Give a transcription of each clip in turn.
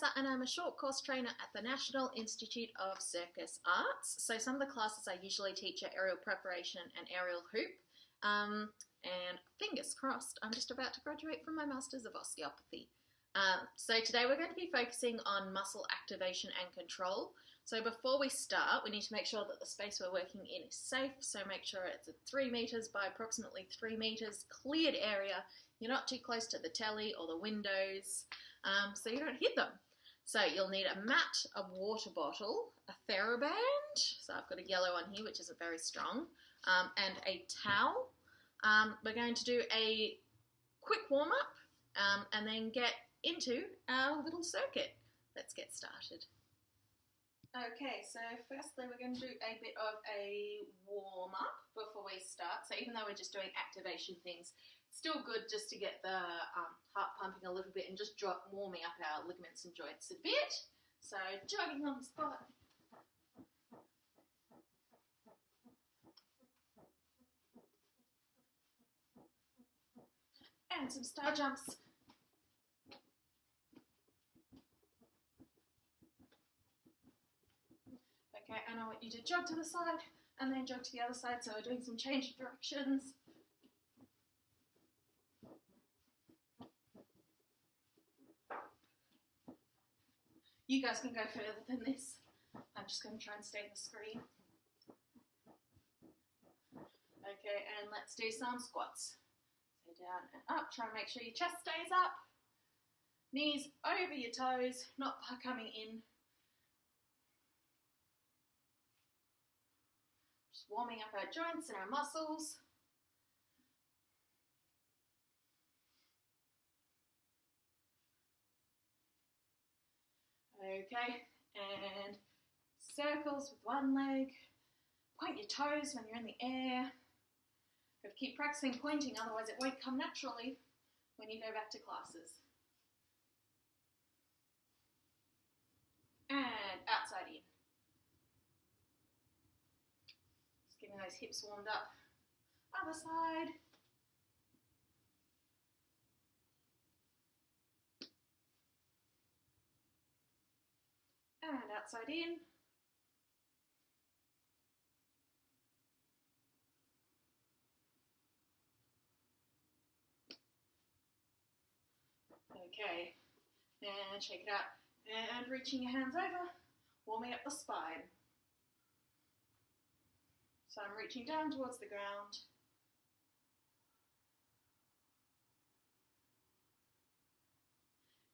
Tessa and I'm a short course trainer at the National Institute of Circus Arts. So some of the classes I usually teach are aerial preparation and aerial hoop. And fingers crossed, I'm just about to graduate from my Masters of Osteopathy. So today we're going to be focusing on muscle activation and control. So before we start, we need to make sure that the space we're working in is safe. So make sure it's at 3 meters by approximately 3 meters, cleared area. You're not too close to the telly or the windows, so you don't hit them. So you'll need a mat, a water bottle, a TheraBand, so I've got a yellow one here which isn't very strong, and a towel. We're going to do a quick warm-up and then get into our little circuit. Let's get started. Okay, so firstly we're going to do a bit of a warm-up before we start. So even though we're just doing activation things, still good just to get the heart pumping a little bit and just warming up our ligaments and joints a bit. So jogging on the spot. And some star jumps. Okay, and I want you to jog to the side and then jog to the other side, so we're doing some change of directions. You guys can go further than this. I'm just going to try and stay on the screen. Okay, and let's do some squats. So down and up, try and make sure your chest stays up. Knees over your toes, not coming in. Just warming up our joints and our muscles. Okay, and circles with one leg. Point your toes when you're in the air. Got to keep practicing pointing, otherwise it won't come naturally when you go back to classes. And outside in. Just getting those hips warmed up. Other side. And outside in. Okay, and shake it out. And reaching your hands over, warming up the spine. So I'm reaching down towards the ground.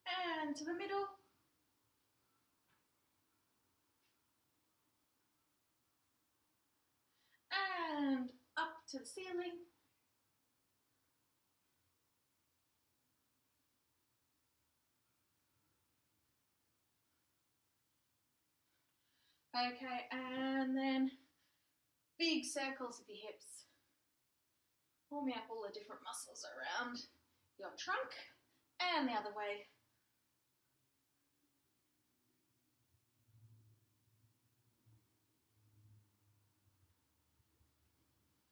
And to the middle. And up to the ceiling. Okay, and then big circles with your hips. Warming up all the different muscles around your trunk and the other way.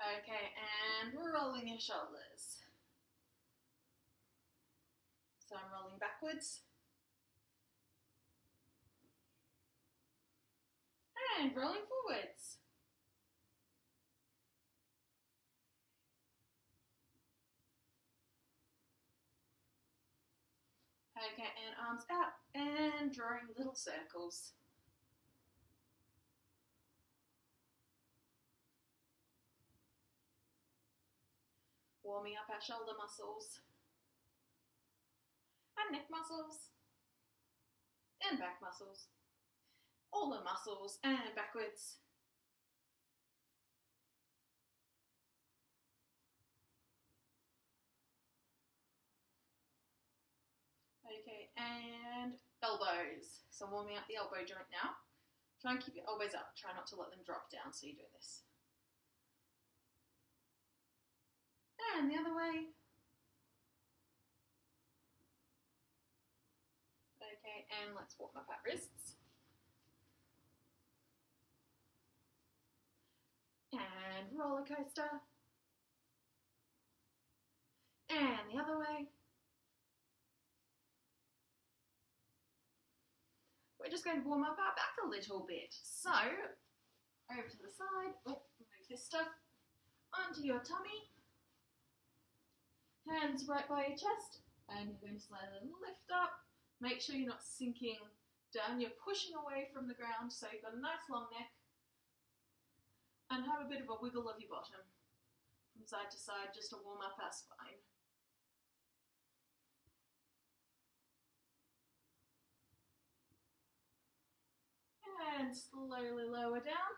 Okay, and rolling your shoulders. So I'm rolling backwards. And rolling forwards. Okay, and arms out and drawing little circles. Warming up our shoulder muscles and neck muscles and back muscles. All the muscles and backwards. Okay, and elbows. So warming up the elbow joint now. Try and keep your elbows up. Try not to let them drop down, so you do this. And the other way. Okay, and let's warm up our wrists. And roller coaster. And the other way. we're just going to warm up our back a little bit. So, over to the side, move this stuff onto your tummy, hands right by your chest, and you're going to slowly lift up. Make sure you're not sinking down, you're pushing away from the ground, so you've got a nice long neck, and have a bit of a wiggle of your bottom from side to side just to warm up our spine. And slowly lower down,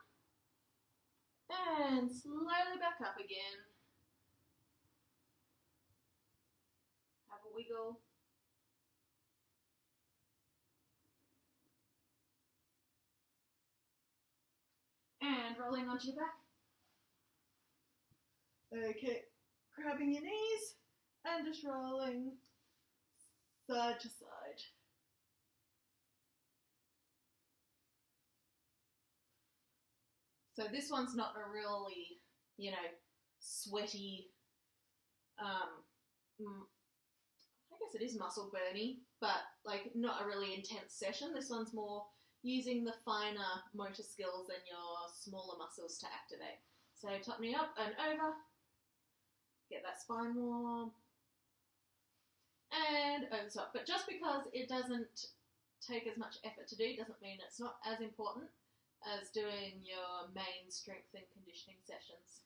and slowly back up again. Have a wiggle. And rolling onto your back. Okay, grabbing your knees and just rolling side to side. So this one's not a really, you know, sweaty, I guess it is muscle burny, but like not a really intense session. This one's more using the finer motor skills than your smaller muscles to activate. So top knee up and over, get that spine warm, and over the top. But just because it doesn't take as much effort to do doesn't mean it's not as important as doing your main strength and conditioning sessions.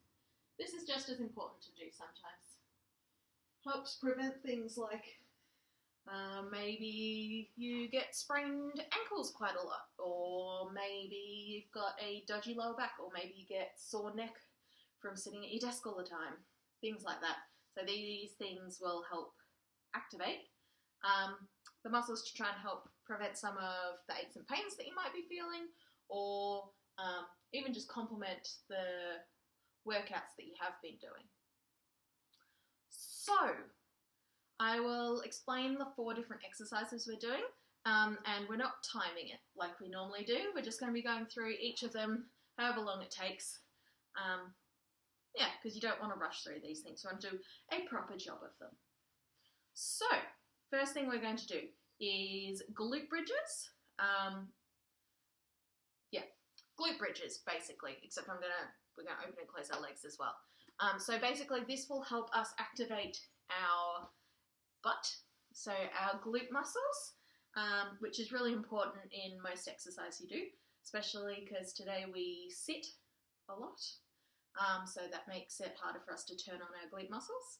This is just as important to do sometimes. Helps prevent things like maybe you get sprained ankles quite a lot, or maybe you've got a dodgy lower back, or maybe you get sore neck from sitting at your desk all the time, things like that. So these things will help activate the muscles to try and help prevent some of the aches and pains that you might be feeling, or even just complement the workouts that you have been doing. So I will explain the 4 different exercises we're doing, and we're not timing it like we normally do. We're just going to be going through each of them however long it takes. Yeah, because you don't want to rush through these things. You want to do a proper job of them. So, first thing we're going to do is glute bridges. Glute bridges, basically, except we're going to open and close our legs as well. So basically this will help us activate our butt, so our glute muscles, which is really important in most exercise you do, especially because today we sit a lot, so that makes it harder for us to turn on our glute muscles.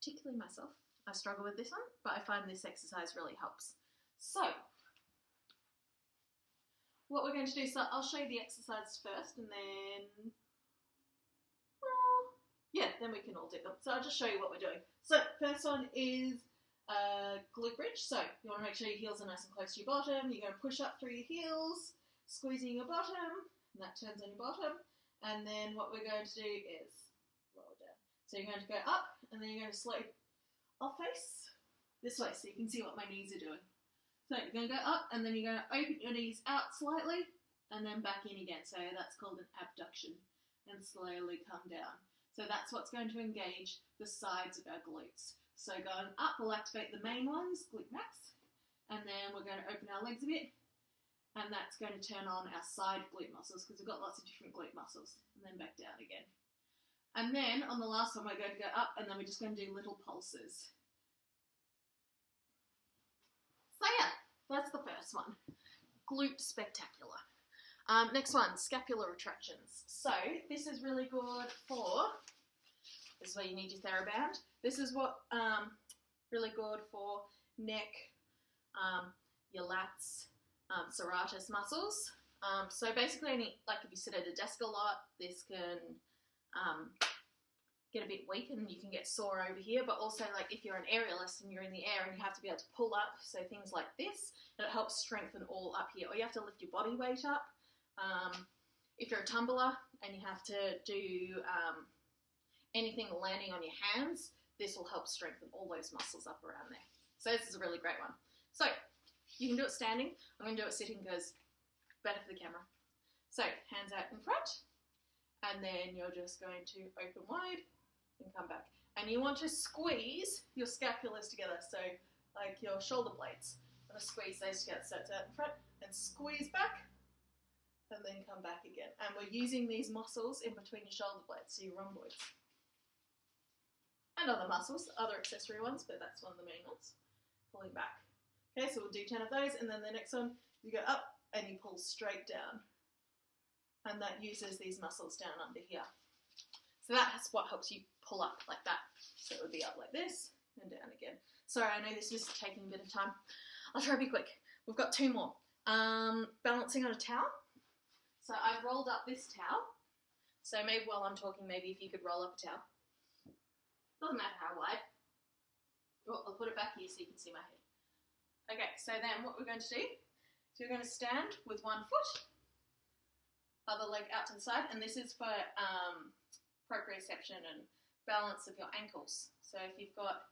Particularly myself, I struggle with this one, but I find this exercise really helps. So what we're going to do, so I'll show you the exercises first, and then, then we can all do them. So I'll just show you what we're doing. So first one is glute bridge. So you want to make sure your heels are nice and close to your bottom. You're going to push up through your heels, squeezing your bottom, and that turns on your bottom. And then what we're going to do is lower down. So you're going to go up, and then you're going to slowly, I'll face this way so you can see what my knees are doing. So you're going to go up, and then you're going to open your knees out slightly, and then back in again. So that's called an abduction, and slowly come down. So that's what's going to engage the sides of our glutes. So going up will activate the main ones, glute max, and then we're going to open our legs a bit, and that's going to turn on our side glute muscles, because we've got lots of different glute muscles, and then back down again. And then on the last one, we're going to go up, and then we're just going to do little pulses. So yeah, that's the first one. Glute spectacular. Next one, scapular retractions. So this is really good for, this is where you need your TheraBand. This is what really good for neck, your lats, serratus muscles. So basically, like if you sit at a desk a lot, this can get a bit weak and you can get sore over here, but also like if you're an aerialist and you're in the air and you have to be able to pull up, so things like this, and it helps strengthen all up here, or you have to lift your body weight up. If you're a tumbler and you have to do anything landing on your hands, this will help strengthen all those muscles up around there. So this is a really great one. So you can do it standing. I'm going to do it sitting because better for the camera. So hands out in front, and then you're just going to open wide and come back. And you want to squeeze your scapulars together, so like your shoulder blades. I'm going to squeeze those together. So it's out in front and squeeze back and then come back again. And we're using these muscles in between your shoulder blades, so your rhomboids. And other muscles, other accessory ones, but that's one of the main ones. Pulling back. Okay, so we'll do 10 of those, and then the next one, you go up and you pull straight down. And that uses these muscles down under here. So that's what helps you pull up like that. So it would be up like this and down again. Sorry, I know this is taking a bit of time. I'll try to be quick. We've got 2 more. Balancing on a towel. So I've rolled up this towel. So maybe while I'm talking, maybe if you could roll up a towel. Doesn't matter how wide. Oh, I'll put it back here so you can see my head. Okay, so then what we're going to do is we're going to stand with one foot, other leg out to the side, and this is for proprioception and balance of your ankles. So if you've got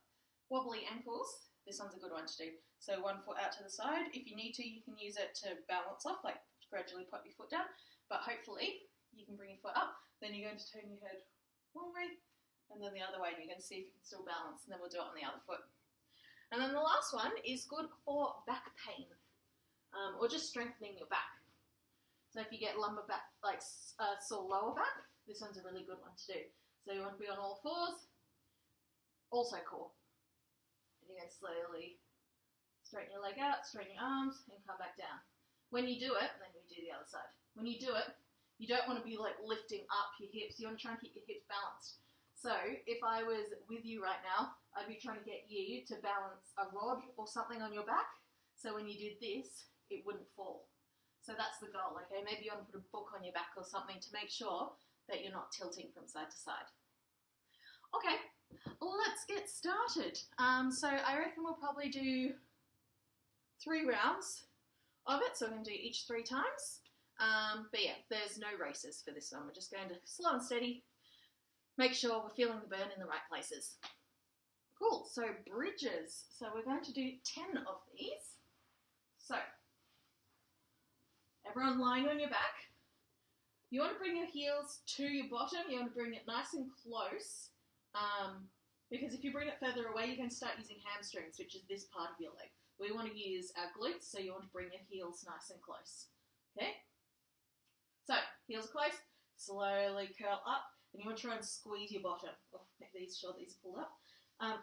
wobbly ankles, this one's a good one to do. So one foot out to the side. If you need to, you can use it to balance off, like gradually pop your foot down, but hopefully you can bring your foot up. Then you're going to turn your head one way and then the other way, and you're going to see if you can still balance, and then we'll do it on the other foot. And then the last one is good for back pain, or just strengthening your back. So if you get lumbar back, like sore lower back, this one's a really good one to do. So you want to be on all fours, also core. And you're going to slowly straighten your leg out, straighten your arms, and come back down. When you do it, then we do the other side. When you do it, you don't want to be like lifting up your hips. You want to try and keep your hips balanced. So if I was with you right now, I'd be trying to get you to balance a rod or something on your back. So when you did this, it wouldn't fall. So that's the goal, okay? Maybe you want to put a book on your back or something to make sure that you're not tilting from side to side. Okay, let's get started. So I reckon we'll probably do 3 rounds of it. So we're going to do each 3 times. But yeah, there's no races for this one. We're just going to slow and steady. Make sure we're feeling the burn in the right places. Cool, so bridges. So we're going to do 10 of these. So, everyone lying on your back. You want to bring your heels to your bottom. You want to bring it nice and close. Because if you bring it further away, you're going to start using hamstrings, which is this part of your leg. We want to use our glutes, so you want to bring your heels nice and close. Okay? So, heels are close. Slowly curl up. And you want to try and squeeze your bottom. Oh, make sure these are pulled up.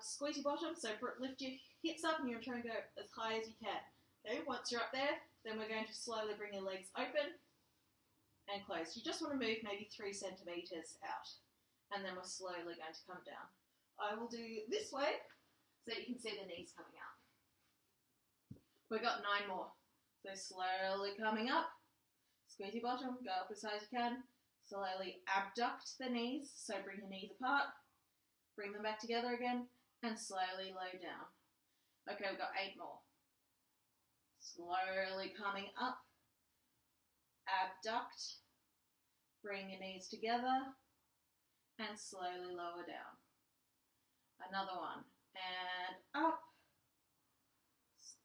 Squeeze your bottom, so lift your hips up and you want to try and go as high as you can. Okay, once you're up there, then we're going to slowly bring your legs open and close. You just want to move maybe 3 centimetres out. And then we're slowly going to come down. I will do this way so that you can see the knees coming out. We've got 9 more. So slowly coming up. Squeeze your bottom, go up as high as you can. Slowly abduct the knees, so bring your knees apart, bring them back together again, and slowly low down. Okay, we've got 8 more. Slowly coming up, abduct, bring your knees together, and slowly lower down. Another one, and up,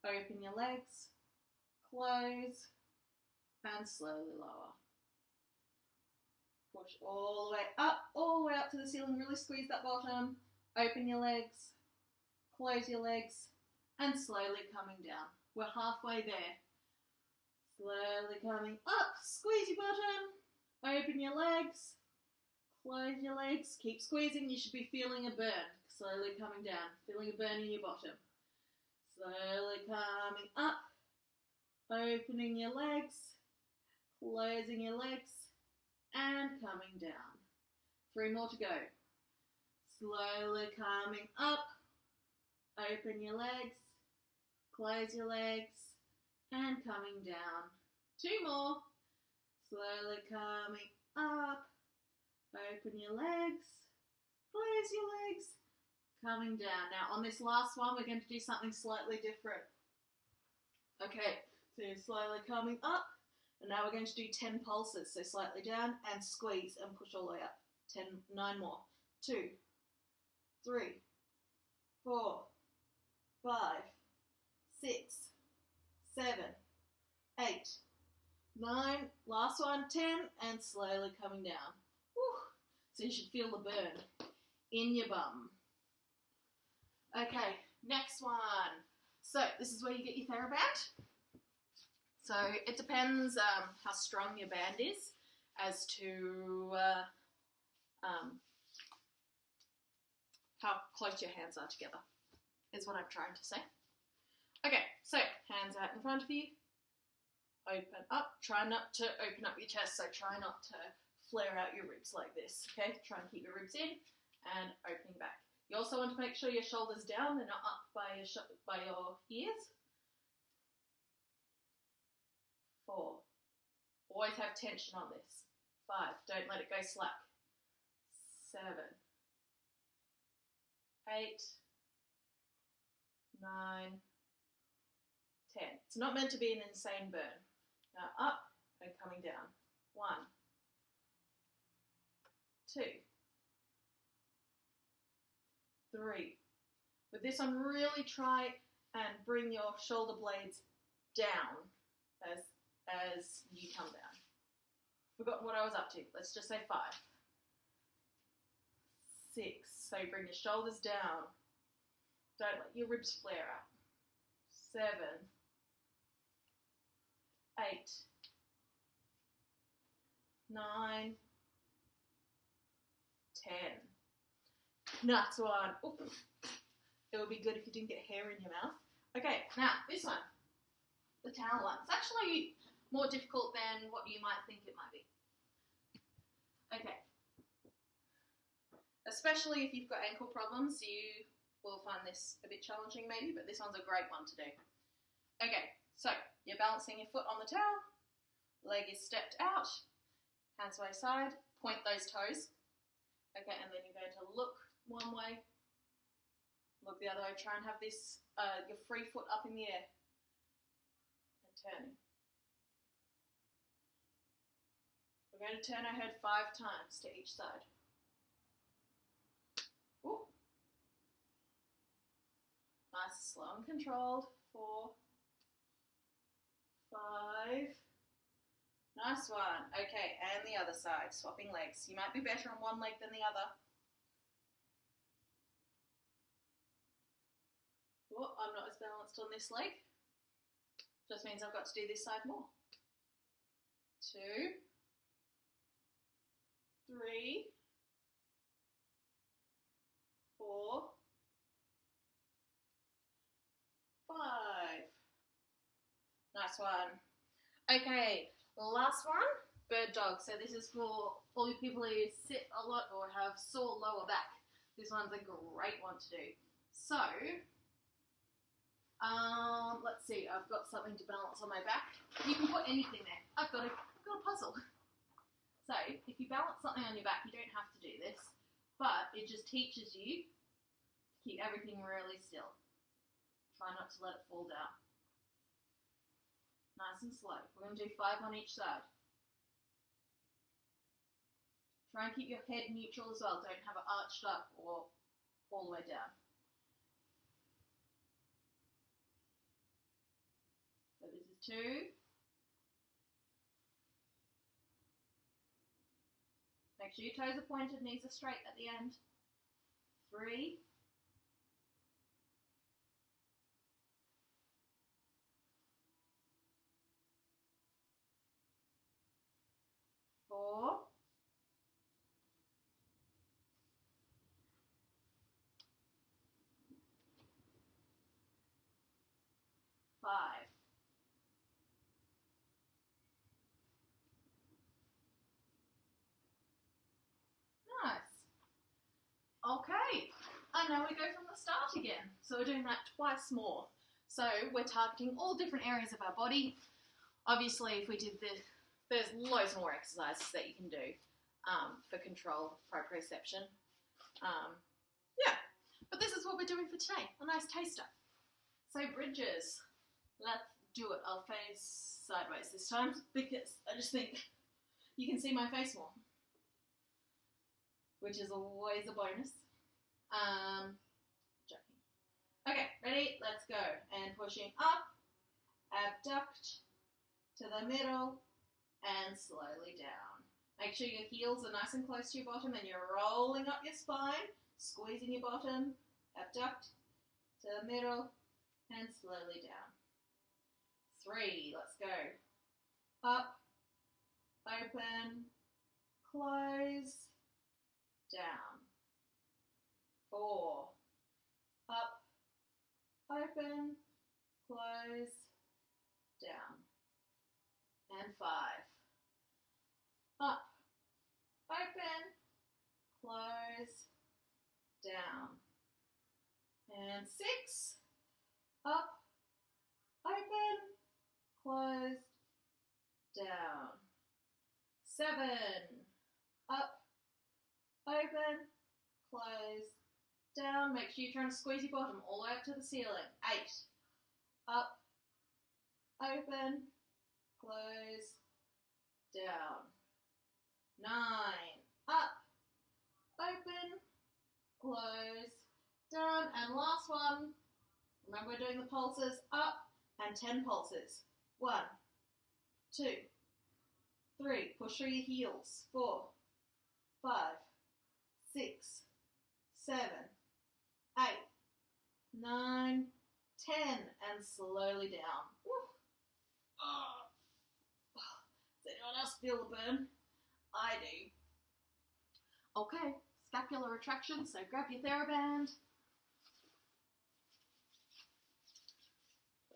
open your legs, close, and slowly lower. Push all the way up to the ceiling. Really squeeze that bottom. Open your legs. Close your legs. And slowly coming down. We're halfway there. Slowly coming up. Squeeze your bottom. Open your legs. Close your legs. Keep squeezing. You should be feeling a burn. Slowly coming down. Feeling a burn in your bottom. Slowly coming up. Opening your legs. Closing your legs. And coming down. 3 more to go. Slowly coming up. Open your legs. Close your legs. And coming down. 2 more. Slowly coming up. Open your legs. Close your legs. Coming down. Now on this last one, we're going to do something slightly different. Okay, so you're slowly coming up. And now we're going to do 10 pulses, so slightly down and squeeze and push all the way up. 9 more. 2, 3, 4, 5, 6, 7, 8, 9. Last one, 10, and slowly coming down. Whew. So you should feel the burn in your bum. Okay, next one. So this is where you get your TheraBand. So it depends how strong your band is as to how close your hands are together, is what I'm trying to say. Okay, so hands out in front of you, open up, try not to open up your chest, so try not to flare out your ribs like this, okay? Try and keep your ribs in and opening back. You also want to make sure your shoulders down, they're not up by your ears. 4, always have tension on this. 5, don't let it go slack. 7, 8, 9, 10. It's not meant to be an insane burn. Now up and coming down. 1, 2, 3. With this one, really try and bring your shoulder blades down as you come down. Forgotten what I was up to. Let's just say 5. 6. So bring your shoulders down. Don't let your ribs flare out. 7, 8, 9, 10. Next one. Oop. It would be good if you didn't get hair in your mouth. Okay, now this one, the towel one. It's actually more difficult than what you might think it might be. Okay. Especially if you've got ankle problems, you will find this a bit challenging maybe, but this one's a great one to do. Okay, so you're balancing your foot on the towel, leg is stepped out, hands by side, point those toes. Okay, and then you're going to look one way, look the other way, try and have this, your free foot up in the air, and turning. We're going to turn our head 5 times to each side. Ooh. Nice, slow and controlled. 4, 5. Nice one. Okay, and the other side, swapping legs. You might be better on one leg than the other. Oh, I'm not as balanced on this leg. Just means I've got to do this side more. 2, 3, 4, 5. Nice one. Okay, last one, bird dog. So this is for all you people who sit a lot or have sore lower back. This one's a great one to do. So, let's see, I've got something to balance on my back. You can put anything there. I've got a puzzle. So, if you balance something on your back, you don't have to do this, but it just teaches you to keep everything really still. Try not to let it fall down. Nice and slow. We're going to do 5 on each side. Try and keep your head neutral as well. Don't have it arched up or all the way down. So this is 2. Make sure your toes are pointed, knees are straight at the end. 3. 4. 5. Nice. Okay, and now we go from the start again. So we're doing that twice more. So we're targeting all different areas of our body. Obviously, if we did this, there's loads more exercises that you can do for control, proprioception. Yeah, but this is what we're doing for today, a nice taster. So bridges, let's do it. I'll face sideways this time because I just think you can see my face more, which is always a bonus. Joking. Okay, ready? Let's go. And pushing up, abduct to the middle, and slowly down. Make sure your heels are nice and close to your bottom and you're rolling up your spine, squeezing your bottom, abduct to the middle, and slowly down. 3, let's go. Up, open, close, down. 4, up, open, close, down. And 5, up, open, close, down. And 6, up, open, close, down. 7, up, open, close, down. Make sure you're trying to squeeze your bottom all the way up to the ceiling. 8, up, open, close, down. 9, up, open, close, down. And last one. Remember, we're doing the pulses up and 10 pulses. 1, 2, 3. Push through your heels. 4, 5, 6, 7, 8, 9, 10. And slowly down. Woo. Oh. Does anyone else feel the burn? I do. Okay, scapular retraction, so grab your TheraBand.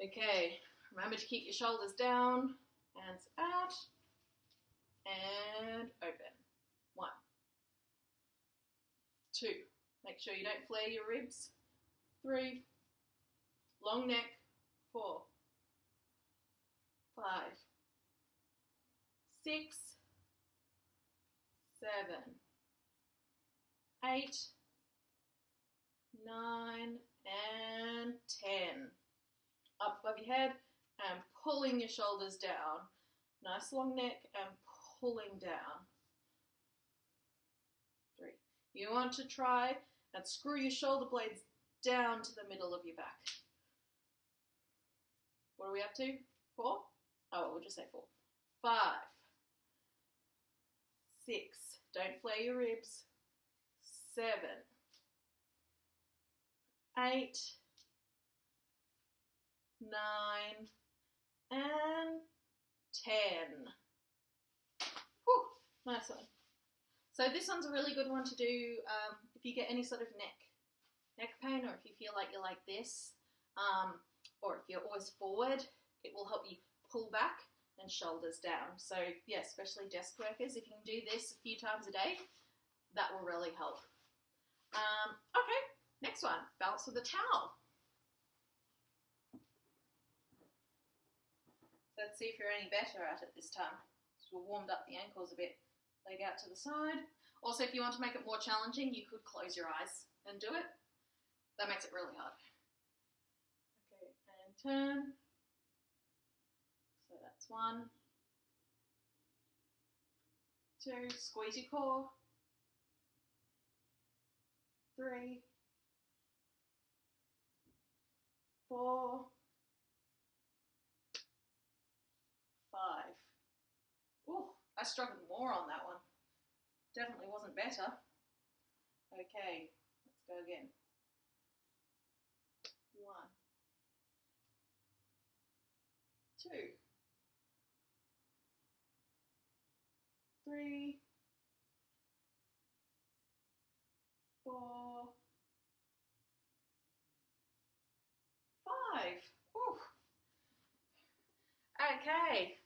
Okay, remember to keep your shoulders down, hands out, and open. 1, 2, make sure you don't flare your ribs. 3, long neck. 4, 5, 6, 7, 8, 9, and 10. Up above your head and pulling your shoulders down. Nice long neck and pulling down. 3. You want to try and screw your shoulder blades down to the middle of your back. What are we up to? 4? Oh, we'll just say 4. 5, 6. Don't flare your ribs. 7, 8, 9, and 10. Whew, nice one. So this one's a really good one to do if you get any sort of neck pain, or if you feel like you're like this, or if you're always forward. It will help you pull back and shoulders down. So yeah, especially desk workers, if you can do this a few times a day, that will really help. Okay, next one, balance with a towel. Let's see if you're any better at it this time. So we've warmed up the ankles a bit. Leg out to the side. Also, if you want to make it more challenging, you could close your eyes and do it. That makes it really hard. Okay, and turn. So that's 1, 2, squeeze your core. 3, 4, 5. Oh, I struggled more on that one. Definitely wasn't better. Okay, let's go again. 1, 2, 3, 4, 5. Ooh. Okay,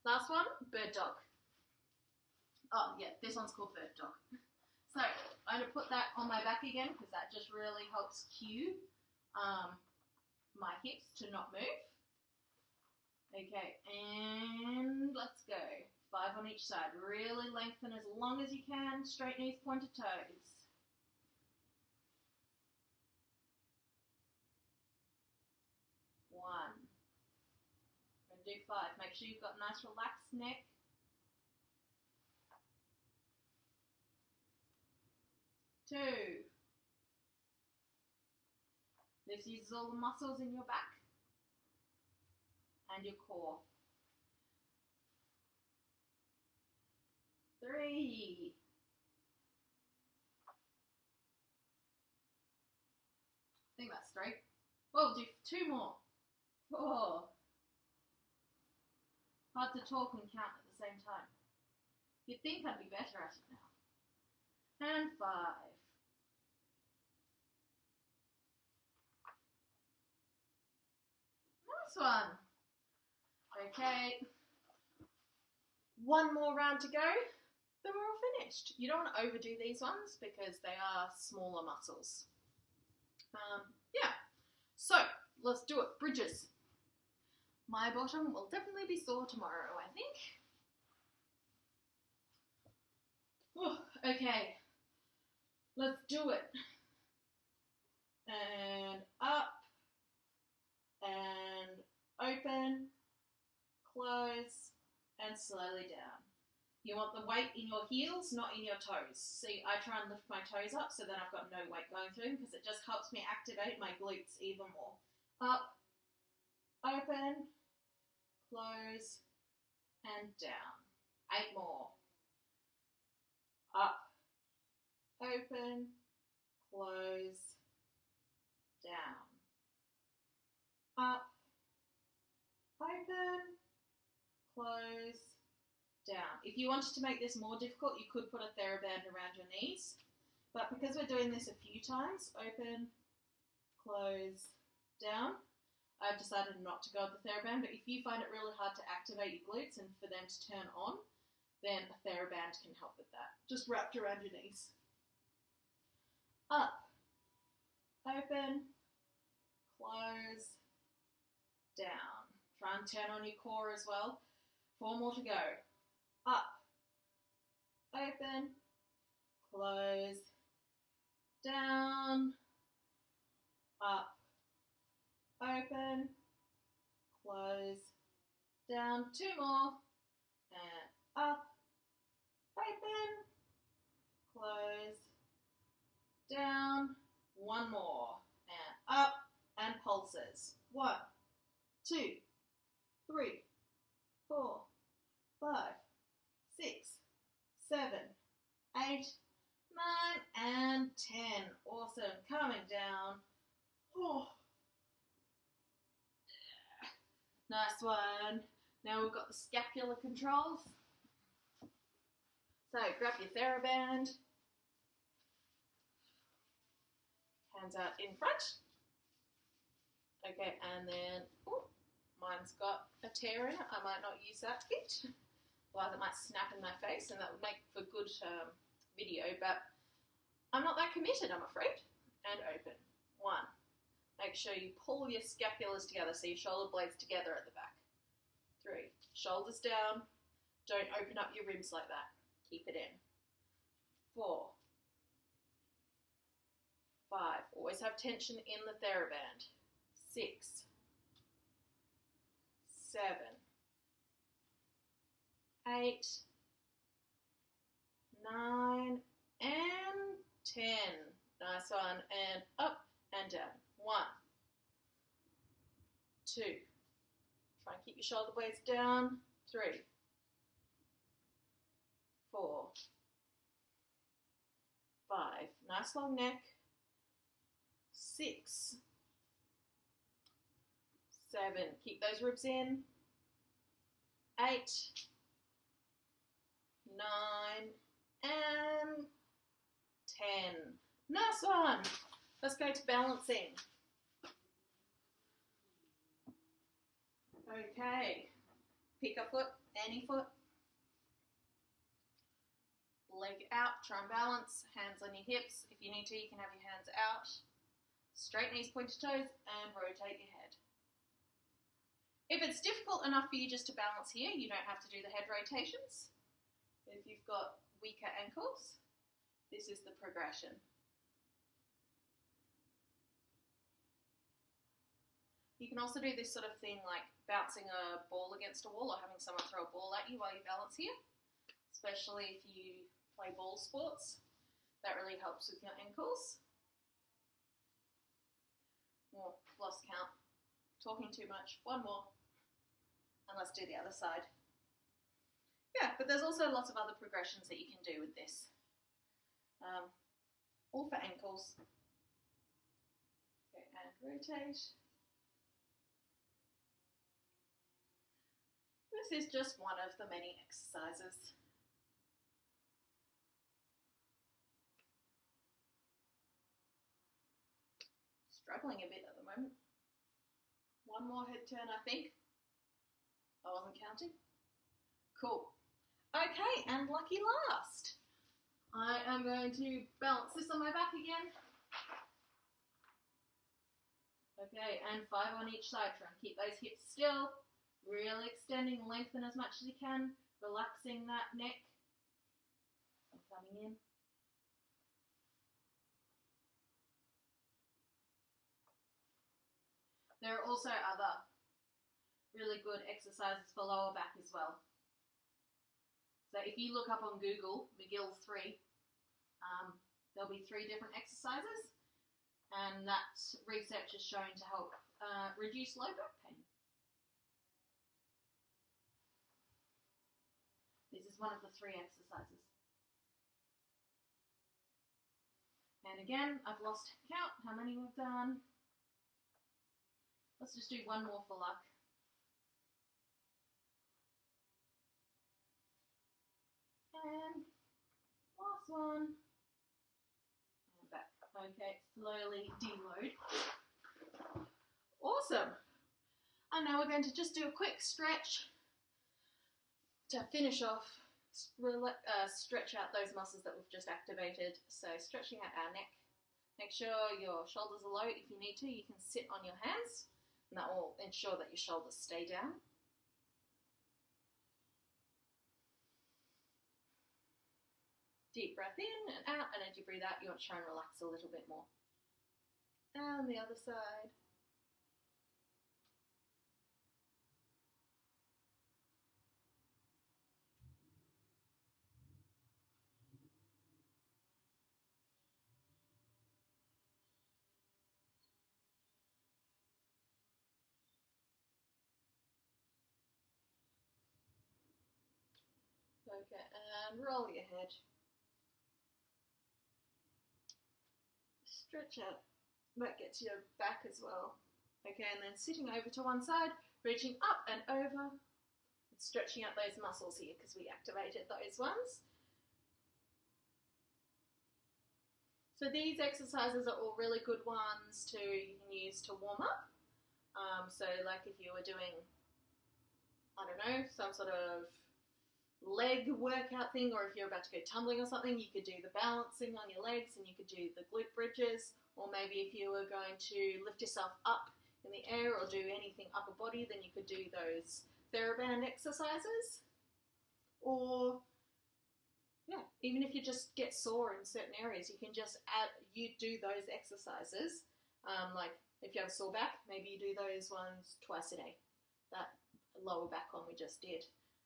last one, bird dog. Oh yeah, this one's called bird dog. So I'm going to put that on my back again because that just really helps cue my hips to not move. Okay, and let's go. 5 on each side. Really lengthen as long as you can. Straight knees, pointed toes. 1. And do 5. Make sure you've got a nice relaxed neck. 2. This uses all the muscles in your back and your core. 3. I think that's 3. Well, we'll do 2 more. 4. Hard to talk and count at the same time. You'd think I'd be better at it now. And 5. Nice one. Okay. 1 more round to go, then we're all finished. You don't want to overdo these ones because they are smaller muscles. Yeah. So, let's do it. Bridges. My bottom will definitely be sore tomorrow, I think. Whew, okay. Let's do it. And up. And open. Close. And slowly down. You want the weight in your heels, not in your toes. See, I try and lift my toes up so then I've got no weight going through them because it just helps me activate my glutes even more. Up, open, close, and down. 8 more. Up, open, close, down. Up, open, close, down. If you wanted to make this more difficult, you could put a TheraBand around your knees. But because we're doing this a few times, open, close, down, I've decided not to go with the TheraBand. But if you find it really hard to activate your glutes and for them to turn on, then a TheraBand can help with that. Just wrapped around your knees. Up, open, close, down. Try and turn on your core as well. 4 more to go. Up, open, close, down, up, open, close, down. 2 more, and up, open, close, down. 1 more, and up, and pulses. 1, 2, 3, 4, 5, 6, 7, 8, 9, and 10. Awesome. Coming down. Oh. Nice one. Now we've got the scapular controls. So grab your TheraBand. Hands out in front. Okay, and then, mine's got a tear in it. I might not use that bit. Otherwise it might snap in my face and that would make for good video, but I'm not that committed, I'm afraid. And open. 1. Make sure you pull your scapulars together so your shoulder blades together at the back. 3. Shoulders down. Don't open up your ribs like that. Keep it in. 4. 5. Always have tension in the TheraBand. 6. 7. 8. 9. And 10. Nice one. And up and down. 1. 2. Try and keep your shoulder blades down. 3. 4. 5. Nice long neck. 6. 7. Keep those ribs in. 8. 9. And 10. Nice one. Let's go to balancing. Okay. Pick a foot, any foot. Leg out, try and balance. Hands on your hips. If you need to, you can have your hands out. Straight knees, pointed toes, and rotate your head. If it's difficult enough for you just to balance here, you don't have to do the head rotations. If you've got weaker ankles, this is the progression. You can also do this sort of thing like bouncing a ball against a wall or having someone throw a ball at you while you balance here, especially if you play ball sports. That really helps with your ankles. Oh, lost count. Talking too much. 1 more. And let's do the other side. Yeah, but there's also lots of other progressions that you can do with this. All for ankles. Okay, and rotate. This is just one of the many exercises. Struggling a bit at the moment. One more head turn, I think. I wasn't counting. Cool. Okay, and lucky last. I am going to balance this on my back again. Okay, and 5 on each side. Try and keep those hips still. Really extending, lengthen as much as you can. Relaxing that neck. I'm coming in. There are also other really good exercises for lower back as well. So if you look up on Google, McGill 3, there'll be 3 different exercises, and that research is shown to help reduce low back pain. This is one of the 3 exercises. And again, I've lost count how many we've done. Let's just do one more for luck. And last one. And back. Okay, slowly deload. Awesome. And now we're going to just do a quick stretch to finish off, stretch out those muscles that we've just activated. So stretching out our neck. Make sure your shoulders are low. If you need to, you can sit on your hands, and that will ensure that your shoulders stay down. Deep breath in and out, and as you breathe out, you want to try and relax a little bit more. And the other side. Okay, and roll your head. Stretch out. That gets your back as well. Okay, and then sitting over to one side, reaching up and over, and stretching out those muscles here because we activated those ones. So these exercises are all really good ones you can use to warm up. So like if you were doing, I don't know, some sort of leg workout thing, or if you're about to go tumbling or something, you could do the balancing on your legs and you could do the glute bridges, or maybe if you were going to lift yourself up in the air or do anything upper body, then you could do those TheraBand exercises. Or yeah, even if you just get sore in certain areas, you can just do those exercises. Like if you have a sore back, maybe you do those ones twice a day. That lower back one we just did.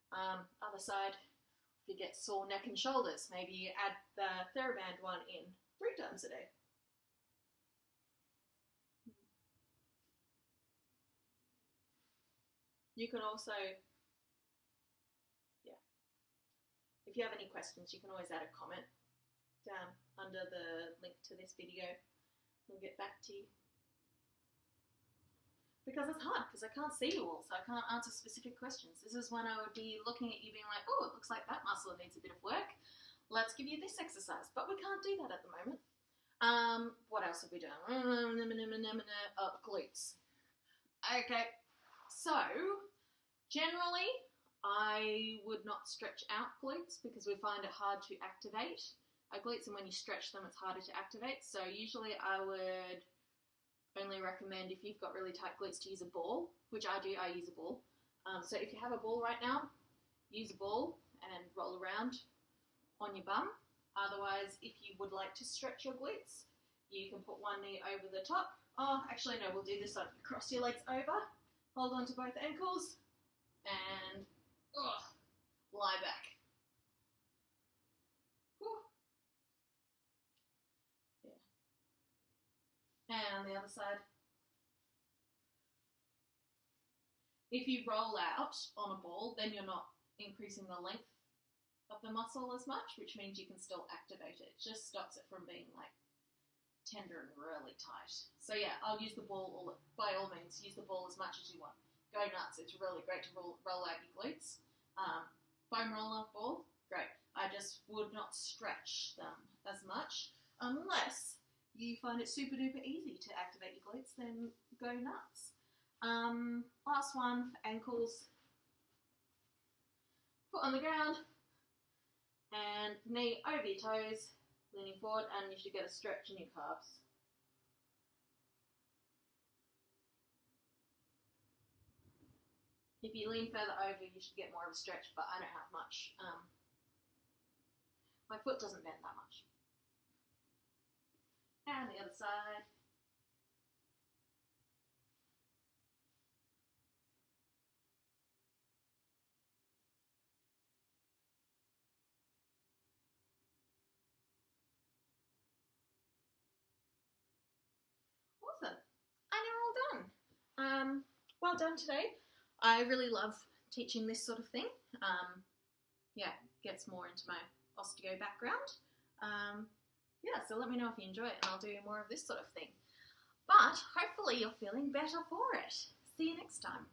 Other side, if you get sore neck and shoulders, maybe you add the TheraBand one in 3 times a day. You can also, if you have any questions, you can always add a comment down under the link to this video. We'll get back to you. Because it's hard, because I can't see you all, so I can't answer specific questions. This is when I would be looking at you being like, oh, it looks like that muscle needs a bit of work. Let's give you this exercise. But we can't do that at the moment. What else have we done? Glutes. Okay, so generally I would not stretch out glutes because we find it hard to activate our glutes, and when you stretch them, it's harder to activate. So usually I would only recommend, if you've got really tight glutes, to use a ball, which I do. I use a ball. So if you have a ball right now, use a ball and roll around on your bum. Otherwise, if you would like to stretch your glutes, you can put one knee over the top. Oh, actually no, we'll do this one. Cross your legs over, hold on to both ankles, and lie back. And on the other side. If you roll out on a ball, then you're not increasing the length of the muscle as much, which means you can still activate it. It just stops it from being like tender and really tight. So yeah, I'll use the ball, by all means, use the ball as much as you want. go nuts. It's really great to roll out your glutes. Foam roller ball, great. I just would not stretch them as much unless you find it super duper easy to activate your glutes, then go nuts. Last one for ankles. Foot on the ground and knee over your toes, leaning forward, and you should get a stretch in your calves. If you lean further over, you should get more of a stretch, but I don't have much. My foot doesn't bend that much. And the other side. Awesome. And you're all done. Well done today. I really love teaching this sort of thing. Yeah, gets more into my osteo background. Yeah, so let me know if you enjoy it, and I'll do more of this sort of thing. But hopefully you're feeling better for it. See you next time.